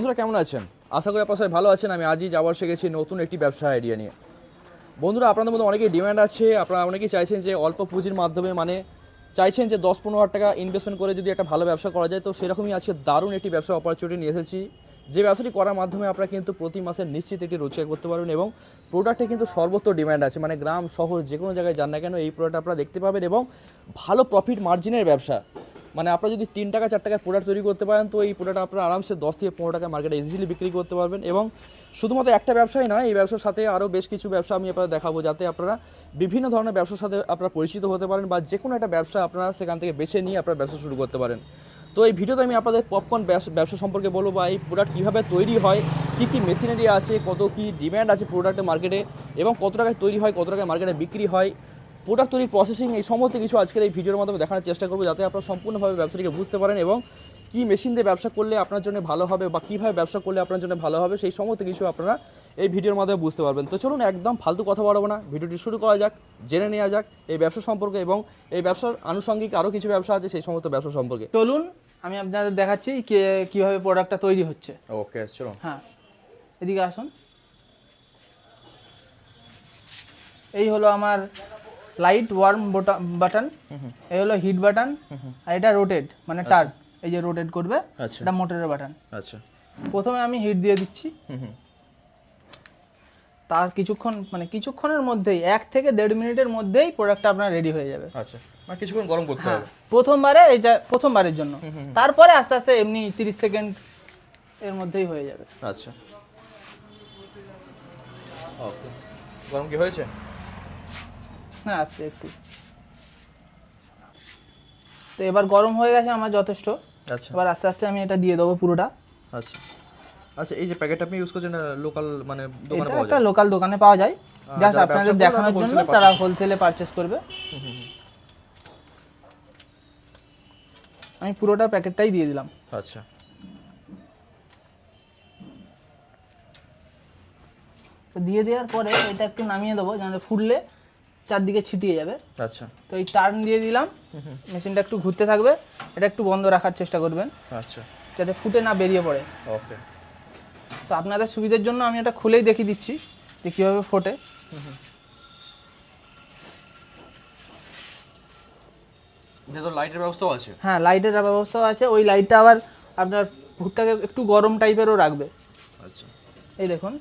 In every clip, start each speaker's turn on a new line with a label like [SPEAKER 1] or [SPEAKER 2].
[SPEAKER 1] বন্ধুরা কেমন আছেন? আশা করি আপনারা সবাই ভালো আছেন। আমি আজই আবার শিখেছি নতুন একটি ব্যবসা আইডিয়া নিয়ে। বন্ধুরা আপনাদের মধ্যে অনেকেই ডিমান্ড আছে, আপনারা অনেকেই চাইছেন যে অল্প পুঁজির মাধ্যমে চাইছেন যে 10-15 হাজার টাকা ইনভেস্টমেন্ট করে যদি একটা ভালো ব্যবসা করা যায়। তো সেরকমই আজকে দারুণ একটি ব্যবসা অপরচুনিটি নিয়ে এসেছি, যে ব্যবসাটি করার মাধ্যমে আপনারা কিন্তু প্রতি মাসে নিশ্চিত একটি রোজগার করতে পারবেন এবং প্রোডাক্টে কিন্তু সর্বত্র ডিমান্ড আছে, গ্রাম শহর যে কোনো জায়গায় যান না কেন এই প্রোডাক্ট আপনারা দেখতে পাবেন এবং ভালো প্রফিট মার্জিনের ব্যবসা। আপনারা যদি 3 টাকা 4 টাকায় প্রোডাক্ট তৈরি করতে পারেন তো এই প্রোডাক্ট আপনারা আরামসে 10 থেকে 15 টাকা মার্কেটে ইজিলি বিক্রি করতে পারবেন। এবং শুধুমাত্র একটা ব্যবসাই নয়, এই ব্যবসার সাথে আরও বেশ কিছু ব্যবসা আমি আপনাদের দেখাবো, যাতে আপনারা বিভিন্ন ধরনের ব্যবসার সাথে আপনারা পরিচিত হতে পারেন বা যে কোনো একটা ব্যবসা আপনারা সেখান থেকে বেছে নিয়ে আপনারা ব্যবসা শুরু করতে পারেন। তো এই ভিডিওতে আমি আপনাদের পপকর্ন ব্যবসা সম্পর্কে বলবো, বা এই প্রোডাক্ট কীভাবে তৈরি হয়, কী কী মেশিনারি আছে, কত কী ডিম্যান্ড আছে প্রোডাক্টের মার্কেটে এবং কত টাকায় তৈরি হয়, কত টাকায় মার্কেটে বিক্রি হয়, প্রোডাক্ট তৈরির প্রসেসিং, এই সমস্ত কিছু আজকের এই ভিডিওর মাধ্যমে দেখানোর চেষ্টা করবো, যাতে আপনারা সম্পূর্ণভাবে ব্যবসাটিকে বুঝতে পারেন এবং কী মেশিন দিয়ে ব্যবসা করলে আপনার জন্য ভালো হবে বা কীভাবে ব্যবসা করলে আপনার জন্য ভালো হবে, সেই সমস্ত কিছু আপনারা এই ভিডিওর মাধ্যমে বুঝতে পারবেন। তো চলুন একদম ফালতু কথা বাড়াবো না, ভিডিওটি শুরু করা যাক, জেনে নেওয়া যাক এই ব্যবসা সম্পর্কে এবং এই ব্যবসার আনুষঙ্গিক আরও কিছু ব্যবসা আছে সেই সমস্ত ব্যবসা সম্পর্কে।
[SPEAKER 2] চলুন আমি আপনাদের দেখাচ্ছি কিভাবে প্রোডাক্টটা তৈরি হচ্ছে।
[SPEAKER 1] ওকে চলুন।
[SPEAKER 2] হ্যাঁ, এদিকে আসুন। এই হলো আমার লাইট ওয়ার্ম বাটন, এই হলো হিট বাটন, আর এটা রোটেট মানে টার্ন, এই যে রোটেট করবে, এটা মোটরের বাটন।
[SPEAKER 1] আচ্ছা,
[SPEAKER 2] প্রথমে আমি হিট দিয়ে দিচ্ছি, তার কিছুক্ষণের মধ্যেই 1 থেকে 1.5 মিনিটের মধ্যেই প্রোডাক্টটা আপনার রেডি হয়ে যাবে।
[SPEAKER 1] আচ্ছা, কিছুক্ষণ গরম করতে হবে
[SPEAKER 2] প্রথমবারের জন্য। তারপরে আস্তে আস্তে এমনি 30 সেকেন্ড এর মধ্যেই হয়ে যাবে।
[SPEAKER 1] আচ্ছা, ওকে। গরম কি হয়েছে?
[SPEAKER 2] হ্যাঁ, আস্তে একটু। তো এবার গরম হয়ে গেছে আমার যথেষ্ট।
[SPEAKER 1] আচ্ছা,
[SPEAKER 2] এবার আস্তে আস্তে আমি এটা দিয়ে দেবো পুরোটা।
[SPEAKER 1] আচ্ছা আচ্ছা, এই যে প্যাকেট আপনি ইউজ করছেন লোকাল দোকানে
[SPEAKER 2] এটা
[SPEAKER 1] পাওয়া
[SPEAKER 2] একটা
[SPEAKER 1] যায়?
[SPEAKER 2] লোকাল দোকানে পাওয়া যায়, জাস্ট
[SPEAKER 1] যারা
[SPEAKER 2] আপনাদের
[SPEAKER 1] ব্যবসা
[SPEAKER 2] দেখানোর
[SPEAKER 1] করে
[SPEAKER 2] জন্য
[SPEAKER 1] wholesale-এ
[SPEAKER 2] তারা হোলসেলে পারচেজ করবে। আমি পুরোটা প্যাকেটটাই দিয়ে দিলাম।
[SPEAKER 1] আচ্ছা,
[SPEAKER 2] তো দিয়ে দেওয়ার পরে এটা একটু নামিয়ে দেবো, যেন ফুললে চারদিকে ছিটিয়ে যাবে।
[SPEAKER 1] আচ্ছা,
[SPEAKER 2] তো এই টার্ন দিয়ে দিলাম, মেশিনটা একটু ঘুরতে থাকবে, এটা একটু বন্ধ রাখার চেষ্টা করবেন
[SPEAKER 1] আচ্ছা,
[SPEAKER 2] যাতে ফুটে না বেরিয়ে পড়ে।
[SPEAKER 1] ওকে।
[SPEAKER 2] তো আপনাদের সুবিধার জন্য আমি এটা খুলেই দেখিয়ে দিচ্ছি যে কীভাবে ফোটে।
[SPEAKER 1] ভেতর লাইটের ব্যবস্থাও আছে?
[SPEAKER 2] হ্যাঁ, লাইটের ব্যবস্থাও আছে। ওই লাইটটা আবার আপনার ভুট্টাকে একটু গরম টাইপেরও রাখবে।
[SPEAKER 1] আচ্ছা,
[SPEAKER 2] এই দেখুন,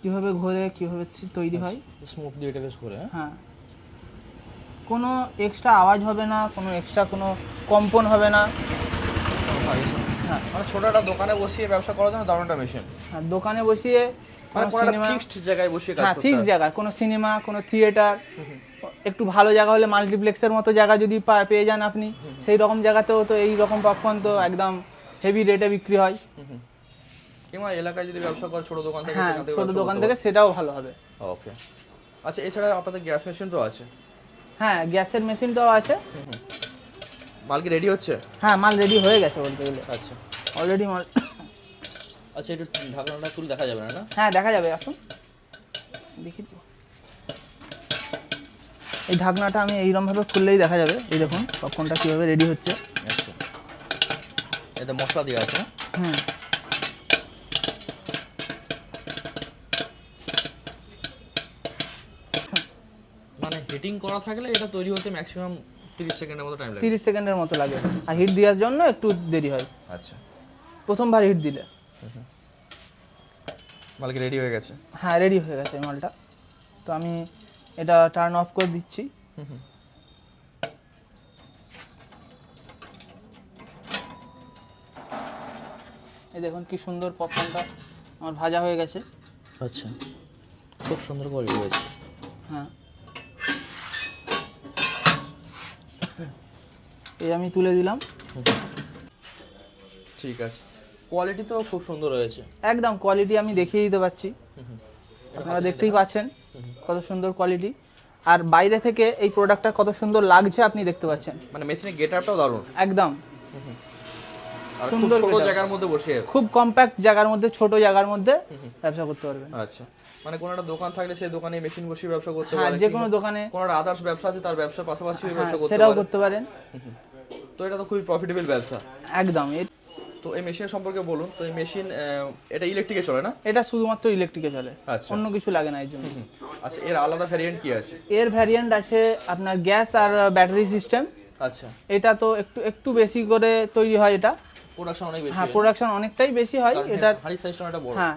[SPEAKER 2] কিভাবে ঘোরে, কিভাবে তৈরি হয়।
[SPEAKER 1] স্মুথলি এটা বেশ করে।
[SPEAKER 2] হ্যাঁ, কোনো এক্সট্রা আওয়াজ হবে না, কোনো এক্সট্রা কোনো কম্পন হবে না। হ্যাঁ,
[SPEAKER 1] ছোট একটা দোকানে বসিয়ে ব্যবসা করার জন্য দারুণ একটা মেশিন।
[SPEAKER 2] হ্যাঁ, দোকানে বসিয়ে সিনেমা,
[SPEAKER 1] ফিক্সড জায়গায় বসিয়ে কাজ
[SPEAKER 2] হ্যাঁ
[SPEAKER 1] করতে
[SPEAKER 2] ফিক্স জায়গা, কোনো সিনেমা, কোনো থিয়েটার, একটু ভালো জায়গা হলে মাল্টিপ্লেক্সের মতো জায়গা যদি পেয়ে যান আপনি, সেই রকম জায়গাতেও তো এই রকম পপকর্ন তো একদম হেভি রেটে বিক্রি হয়।
[SPEAKER 1] কিংবা এলাকায় যদি ব্যবসা করে ছোট দোকান থেকে,
[SPEAKER 2] হ্যাঁ, ছোট দোকান থেকে সেটাও ভালো হবে।
[SPEAKER 1] ওকে। আচ্ছা, এছাড়া আপনাদের গ্যাস মেশিন তো আছে?
[SPEAKER 2] হ্যাঁ, গ্যাসের মেশিনটাও আছে।
[SPEAKER 1] মাল কি রেডি হচ্ছে?
[SPEAKER 2] হ্যাঁ, মাল রেডি হয়ে গেছে বলতে গেলে।
[SPEAKER 1] আচ্ছা,
[SPEAKER 2] অলরেডি মাল।
[SPEAKER 1] আচ্ছা, একটু ঢাকনাটা খুলে দেখা যাবে না?
[SPEAKER 2] হ্যাঁ, দেখা যাবে, আসুন দেখি। এই ঢাকনাটা আমি এইরকমভাবে খুললেই দেখা যাবে। এই দেখুন পপকর্নটা কীভাবে রেডি হচ্ছে।
[SPEAKER 1] আচ্ছা, এতে মশলা দেওয়া আছে?
[SPEAKER 2] হুম,
[SPEAKER 1] হিটিং করা থাকলে এটা তৈরি হতে ম্যাক্সিমাম 30 সেকেন্ডের মতো টাইম লাগে?
[SPEAKER 2] 30 সেকেন্ডের মতো লাগে, আর হিট দেওয়ার জন্য একটু দেরি হয়।
[SPEAKER 1] আচ্ছা,
[SPEAKER 2] প্রথমবার হিট দিলে।
[SPEAKER 1] মাল কি রেডি হয়ে গেছে?
[SPEAKER 2] হ্যাঁ, রেডি হয়ে গেছে এই মালটা। তো আমি এটা টার্ন অফ করে দিচ্ছি। এই দেখুন কি সুন্দর পপকর্নটা আমার ভাজা হয়ে গেছে।
[SPEAKER 1] আচ্ছা, খুব সুন্দর কোয়ালিটি হয়েছে।
[SPEAKER 2] হ্যাঁ, এই আমি তুলে দিলাম।
[SPEAKER 1] ঠিক আছে, কোয়ালিটি তো খুব সুন্দর হয়েছে।
[SPEAKER 2] একদম কোয়ালিটি আমি দেখিয়ে দিতে পারছি, আপনারা দেখতেই পাচ্ছেন কত সুন্দর কোয়ালিটি। আর বাইরে থেকে এই প্রোডাক্টটা কত সুন্দর লাগছে আপনি দেখতে পাচ্ছেন।
[SPEAKER 1] মেশিনের গেটআপটাও দারুণ
[SPEAKER 2] একদম
[SPEAKER 1] আর খুব
[SPEAKER 2] সুন্দর,
[SPEAKER 1] ছোট জায়গার মধ্যে বসে,
[SPEAKER 2] খুব কম্প্যাক্ট জায়গার মধ্যে, ছোট জায়গার মধ্যে ব্যবসা করতে পারবেন।
[SPEAKER 1] আচ্ছা, কোনো একটা দোকান থাকলে সেই দোকানে মেশিন বসিয়ে ব্যবসা করতে
[SPEAKER 2] হ্যাঁ,
[SPEAKER 1] পারেন।
[SPEAKER 2] যে কোনো দোকানে
[SPEAKER 1] কোনো একটা আদার্স ব্যবসা আছে তার ব্যবসার পাশাপাশি ব্যবসা করতে পারেন।
[SPEAKER 2] সেটাও করতে পারেন।
[SPEAKER 1] এটা তো খুবই প্রফিটেবল ব্যবসা।
[SPEAKER 2] একদম।
[SPEAKER 1] তো এই মেশিনের সম্পর্কে বলুন। তো এই মেশিন এটা ইলেকট্রিকে চলে না?
[SPEAKER 2] এটা শুধুমাত্র ইলেকট্রিকে চলে,
[SPEAKER 1] আচ্ছা।
[SPEAKER 2] অন্য কিছু লাগে না এর জন্য।
[SPEAKER 1] আচ্ছা, এর আলাদা ভ্যারিয়েন্ট কি আছে?
[SPEAKER 2] এর ভ্যারিয়েন্ট আছে আপনার গ্যাস আর ব্যাটারি সিস্টেম।
[SPEAKER 1] আচ্ছা।
[SPEAKER 2] এটা তো একটু বেশি করে তৈরি হয়, এটা
[SPEAKER 1] প্রোডাকশন অনেক বেশি।
[SPEAKER 2] হ্যাঁ, প্রোডাকশন অনেকটাই বেশি হয়। এটা
[SPEAKER 1] হাড়ি সাইজটা অনেকটা বড়।
[SPEAKER 2] হ্যাঁ।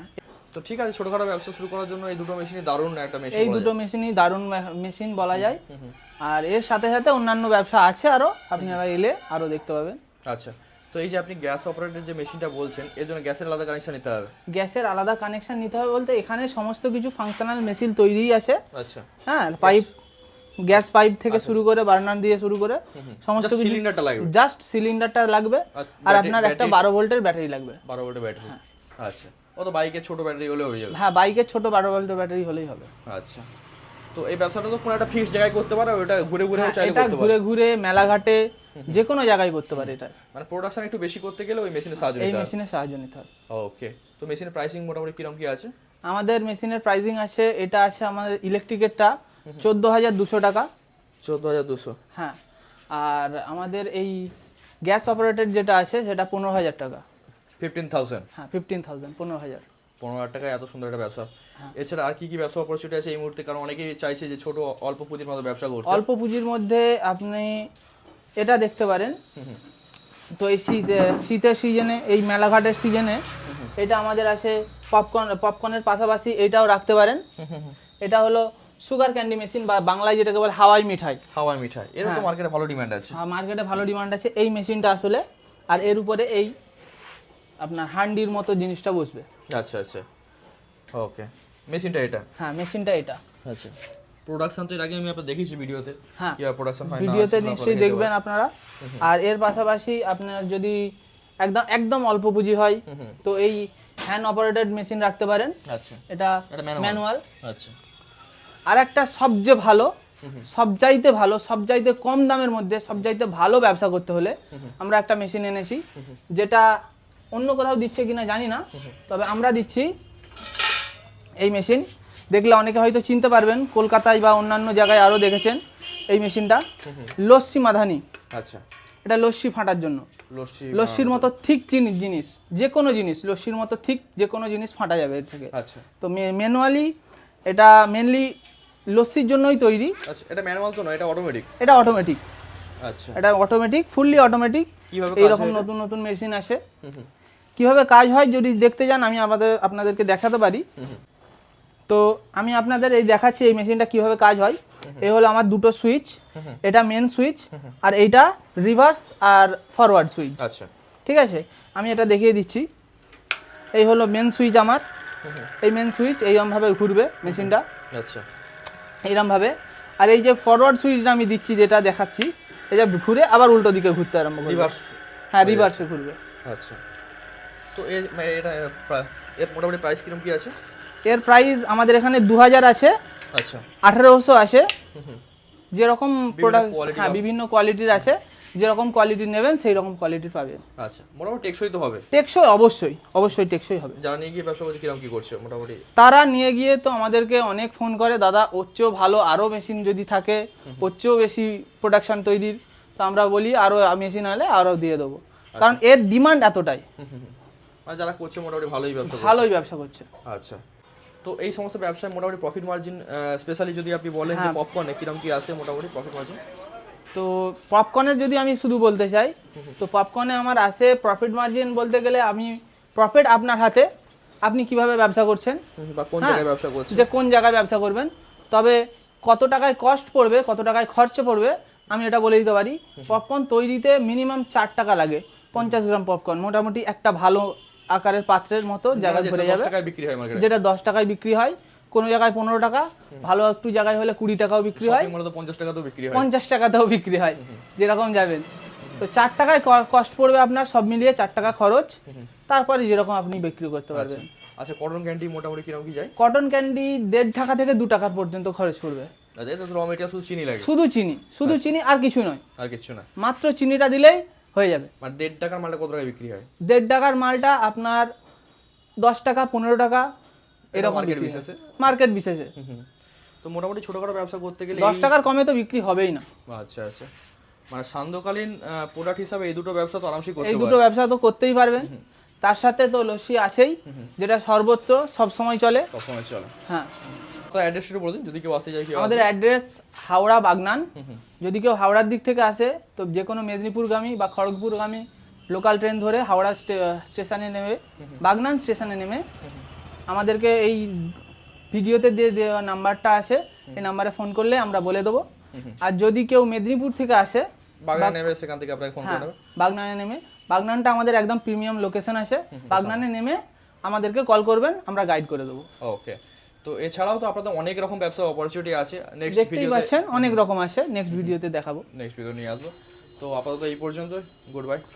[SPEAKER 1] তো ঠিক আছে, ছোটখাটো ব্যবসা শুরু করার জন্য এই দুটো মেশিনই দারুণ একটা মেশিন।
[SPEAKER 2] এই দুটো মেশিনই দারুণ মেশিন বলা যায়। আর এর সাথে সাথে অন্যান্য ব্যবসা আছে আরো, আপনারা এলে আরো দেখতে পাবেন।
[SPEAKER 1] আচ্ছা। তো এই যে আপনি গ্যাস অপারেটেড যে মেশিনটা বলছেন, এর জন্য গ্যাসের আলাদা কানেকশন নিতে হবে?
[SPEAKER 2] গ্যাসের আলাদা কানেকশন নিতে হবে বলতে এখানে সমস্ত কিছু ফাংশনাল মেশিন তৈরিই আছে।
[SPEAKER 1] আচ্ছা।
[SPEAKER 2] হ্যাঁ, পাইপ, গ্যাস পাইপ থেকে শুরু করে বার্নার দিয়ে শুরু করে সমস্ত কিছু।
[SPEAKER 1] সিলিন্ডারটা লাগবে,
[SPEAKER 2] জাস্ট সিলিন্ডারটা লাগবে। আর আপনার একটা 12 ভোল্টের ব্যাটারি লাগবে।
[SPEAKER 1] 12 ভোল্টের ব্যাটারি। আচ্ছা। ও তো বাইকের ছোট ব্যাটারি হলে হয়ে যাবে।
[SPEAKER 2] হ্যাঁ, বাইকের ছোট 12 ভোল্টের ব্যাটারি হলেই হবে।
[SPEAKER 1] আচ্ছা। তো এই ব্যবসাটা তো কোনো একটা ফিক্স জায়গায় করতে পারে, ওটা ঘুরে ঘুরে চাইলে
[SPEAKER 2] এটা
[SPEAKER 1] করতে পারে।
[SPEAKER 2] ঘুরে ঘুরে মেলাঘাটে যে কোনো জায়গায় করতে পারে এটা।
[SPEAKER 1] মানে প্রোডাকশন একটু বেশি করতে গেলে ওই মেশিনের সাহায্য
[SPEAKER 2] এই
[SPEAKER 1] নিতে হবে।
[SPEAKER 2] মেশিনের সাহায্য নিতে হবে।
[SPEAKER 1] ওকে। তো মেশিনের প্রাইসিং মোটামুটি কিরকম কি আছে?
[SPEAKER 2] আমাদের মেশিনের প্রাইসিং আছে, এটা আছে আমাদের ইলেকট্রিকেরটা 14,200 টাকা।
[SPEAKER 1] 14,200।
[SPEAKER 2] হ্যাঁ। আর আমাদের এই গ্যাস অপারেটেড যেটা আছে সেটা 15,000 টাকা।
[SPEAKER 1] 15,000?
[SPEAKER 2] হ্যাঁ, 15,000, 15,000।
[SPEAKER 1] 15,000 টাকায় এত সুন্দর একটা ব্যবসা। এছাড়া আর কি কি ব্যবসা অপরচুনিটি আছে এই মুহূর্তে? কারণ অনেকেই চাইছে যে ছোট অল্প পুঁজির মতো ব্যবসা করতে।
[SPEAKER 2] অল্প পুঁজির মধ্যে আপনি এটা দেখতে পারেন। তো এই শীতের সিজনে, এই মেলাঘাটের সিজনে এটা আমাদের আছে পপকর্নের পাশাপাশি এটাও রাখতে পারেন। এটা হলো সুগার ক্যান্ডি মেশিন, বা বাংলায় যেটাকে বলে হাওয়াই মিঠাই।
[SPEAKER 1] হাওয়াই মিঠাই, এর তো মার্কেটে ভালো ডিমান্ড আছে।
[SPEAKER 2] মার্কেটে ভালো ডিমান্ড আছে এই মেশিনটা আসলে। আর এর উপরে এই আপনার হান্ডির মতো জিনিসটা বসবে।
[SPEAKER 1] আচ্ছা আচ্ছা। ওকে। মেশিনটা এটা?
[SPEAKER 2] হ্যাঁ, মেশিনটা এটা।
[SPEAKER 1] আচ্ছা। প্রোডাকশন তো এর আগে আমি আপনাদের দেখেছি ভিডিওতে।
[SPEAKER 2] হ্যাঁ,
[SPEAKER 1] কিভাবে প্রোডাকশন হয় না
[SPEAKER 2] ভিডিওতে নিশ্চয়ই দেখবেন আপনারা। আর এর পাশাপাশি আপনার যদি একদম অল্প পুঁজি হয় তো এই হ্যান্ড অপারেটেড মেশিন রাখতে পারেন।
[SPEAKER 1] আচ্ছা।
[SPEAKER 2] এটা ম্যানুয়াল।
[SPEAKER 1] আচ্ছা।
[SPEAKER 2] আর একটা সবচেয়ে ভালো, সবচাইতে কম দামের মধ্যে সবচাইতে ভালো ব্যবসা করতে হলে আমরা একটা মেশিন এনেছি, যেটা অন্য কোথাও দিচ্ছে কিনা জানি না, তবে আমরা দিচ্ছি। এই মেশিন দেখলে অনেকে হয়তো চিনতে পারবেন, কলকাতায় বা অন্যান্য জায়গায় আরও দেখেছেন এই মেশিনটা। লস্যি মাধানি।
[SPEAKER 1] আচ্ছা।
[SPEAKER 2] এটা লস্যি ফাটার জন্য। লস্যির মতো ঠিক জিনিস, যে কোনো জিনিস লস্যির মতো ঠিক যে কোনো জিনিস ফাটা যাবে এর থেকে।
[SPEAKER 1] আচ্ছা।
[SPEAKER 2] তো ম্যানুয়ালি, এটা মেনলি লস্যির জন্যই তৈরি।
[SPEAKER 1] আচ্ছা। এটা ম্যানুয়াল তো নয়, এটা অটোমেটিক?
[SPEAKER 2] এটা অটোমেটিক।
[SPEAKER 1] আচ্ছা।
[SPEAKER 2] এটা অটোমেটিক, ফুললি অটোমেটিক।
[SPEAKER 1] কিভাবে
[SPEAKER 2] এইরকম নতুন নতুন মেশিন আসে। কিভাবে কাজ হয় যদি দেখতে যান আমি আপনাদেরকে দেখাতে পারি। তো আমি আপনাদের এই দেখাচ্ছি এই মেশিনটা কিভাবে কাজ হয়। এই হলো আমার দুটো সুইচ, এটা মেন সুইচ আর এইটা রিভার্স আর ফরওয়ার্ড সুইচ।
[SPEAKER 1] আচ্ছা।
[SPEAKER 2] ঠিক আছে, আমি এটা দেখিয়ে দিচ্ছি। এই হলো মেন সুইচ আমার। এই মেন সুইচ এইরকমভাবে ঘুরবে মেশিনটা।
[SPEAKER 1] আচ্ছা।
[SPEAKER 2] এইরকমভাবে। আর এই যে ফরওয়ার্ড সুইচটা আমি দিচ্ছি, যেটা দেখাচ্ছি, এটা ঘুরে আবার উল্টো দিকে ঘুরতে আরম্ভ করবে।
[SPEAKER 1] রিভার্স?
[SPEAKER 2] হ্যাঁ, রিভার্সে ঘুরবে।
[SPEAKER 1] আচ্ছা। তো এর মোটামুটি প্রাইস কিরকম কি আছে?
[SPEAKER 2] এর প্রাইস আমাদের এখানে 2000 আছে।
[SPEAKER 1] আচ্ছা।
[SPEAKER 2] 1800 আছে। যেরকম প্রোডাক্ট,
[SPEAKER 1] quality
[SPEAKER 2] হ্যাঁ, বিভিন্ন কোয়ালিটির আছে। যেরকম কোয়ালিটি নেবেন সেই রকম কোয়ালিটির পাবেন।
[SPEAKER 1] আচ্ছা। মোটামুটি টেকসই তো হবে?
[SPEAKER 2] টেকসই, অবশ্যই টেকসই হবে।
[SPEAKER 1] যারা নিয়ে গিয়ে ব্যবসা করছে কিরকম কি করছে মোটামুটি?
[SPEAKER 2] তারা নিয়ে গিয়ে তো আমাদেরকে অনেক ফোন করে, দাদা ওর চেয়েও ভালো আরও মেশিন যদি থাকে, ওর চেয়েও বেশি প্রোডাকশন তৈরির, তো আমরা বলি আরও মেশিন হলে আরও দিয়ে দেবো। কারণ এর ডিমান্ড এতটাই।
[SPEAKER 1] মানে যারা করছে মোটামুটি
[SPEAKER 2] ভালোই ব্যবসা করছে।
[SPEAKER 1] আচ্ছা। তো এই সমস্ত ব্যবসায় মোটামুটি প্রফিট মার্জিন, স্পেশালি যদি আপনি বলেন যে পপকর্নে কিরকম কি আছে মোটামুটি প্রফিট মার্জিন?
[SPEAKER 2] তো পপকর্নের যদি আমি শুধু বলতে চাই, তো পপকর্নে আমার আসে প্রফিট মার্জিন বলতে গেলে আমি প্রফিট আপনার হাতে, আপনি কিভাবে ব্যবসা করছেন
[SPEAKER 1] বা কোন জায়গায় ব্যবসা করছেন,
[SPEAKER 2] যে কোন জায়গায় ব্যবসা করবেন। তবে কত টাকায় কস্ট পড়বে, কত টাকায় খরচ পড়বে আমি এটা বলে দিতে পারি। পপকর্ন তৈরিতে মিনিমাম 4 টাকা লাগে। 50 গ্রাম পপকর্ন মোটামুটি একটা ভালো আকারের পাত্রের মতো জায়গায় ভরে যাবে, যেটা 10 টাকায় বিক্রি হয়, কোনো জায়গায় 15 টাকা, ভালো একটু জায়গায় হলে 20 টাকাও বিক্রি হয়,
[SPEAKER 1] 50 টাকাতেও বিক্রি হয়,
[SPEAKER 2] 50 টাকাতেও বিক্রি হয়, যেরকম যাবেন। তো 4 টাকায় কস্ট পড়বে আপনার, সব মিলিয়ে 4 টাকা খরচ, তারপরে যেরকম আপনি বিক্রি করতে পারবেন।
[SPEAKER 1] আচ্ছা, কটন ক্যান্ডি মোটামুটি কিরকম কি যায়?
[SPEAKER 2] কটন ক্যান্ডি 1.5 টাকা থেকে 2 টাকার পর্যন্ত খরচ পড়বে।
[SPEAKER 1] আচ্ছা, এটা তো র মেটেরিয়াল শুধু চিনি লাগে?
[SPEAKER 2] শুধু চিনি, আর কিছু নয়।
[SPEAKER 1] আর কিছু না,
[SPEAKER 2] মাত্র চিনিটা দিলেই হয়ে যাবে।
[SPEAKER 1] মানে 1.5 টাকার মালটা কত টাকায় বিক্রি হয়?
[SPEAKER 2] 1.5 টাকার মালটা আপনার 10 টাকা 15 টাকা এরকম মার্কেট বিশেষে।
[SPEAKER 1] তো মোটামুটি ছোটখাটো ব্যবসা করতে গেলে
[SPEAKER 2] 10 টাকার কমে তো বিক্রি হবেই না।
[SPEAKER 1] আচ্ছা আচ্ছা। মানে সান্ধ্যকালীন প্রোডাক্ট হিসাবে এই দুটো ব্যবসা তো আরামসে করতে
[SPEAKER 2] এই
[SPEAKER 1] পারে।
[SPEAKER 2] দুটো ব্যবসা তো করতেই পারবেন, তার সাথে তো লস্যি আছেই, যেটা সর্বত্র সব সময় চলে।
[SPEAKER 1] সবসময় চলে।
[SPEAKER 2] হ্যাঁ,
[SPEAKER 1] তো অ্যাড্রেসটা একটু বলে দিন যদি কেউ আসতে চায় কি
[SPEAKER 2] আমাদের অ্যাড্রেস হাওড়া বাগনান। যদি কেউ হাওড়ার দিক থেকে আসে তো যে কোনো মেদিনীপুরগামী বা খড়গপুরগামী লোকাল ট্রেন ধরে হাওড়া স্টেশনে নেমে, বাগনান স্টেশনে নেমে আমাদেরকে এই ভিডিওতে দিয়ে দেওয়া নাম্বারটা আছে, এই নাম্বারে ফোন করলে আমরা বলে দেবো। আর যদি কেউ মেদিনীপুর থেকে আসে,
[SPEAKER 1] বাগান নেমে সেখান থেকে আপনাকে ফোন করে
[SPEAKER 2] হ্যাঁ
[SPEAKER 1] নেবে।
[SPEAKER 2] বাগনানে নেমে, বাগনানটা আমাদের একদম প্রিমিয়াম লোকেশন আছে, বাগনানে নেমে আমাদেরকে কল করবেন, আমরা গাইড করে দেবো।
[SPEAKER 1] ওকে। তো এছাড়াও তো আপনাদের অনেক রকম ব্যবসা অপরচুনিটি আছে, নেক্সট
[SPEAKER 2] দেখতেই
[SPEAKER 1] ভিডিওতে
[SPEAKER 2] পাচ্ছেন অনেক রকম আছে, নেক্সট ভিডিওতে দেখাবো।
[SPEAKER 1] নেক্সট ভিডিও নিয়ে আসবো। তো আপাতত এই পর্যন্ত, গুড বাই।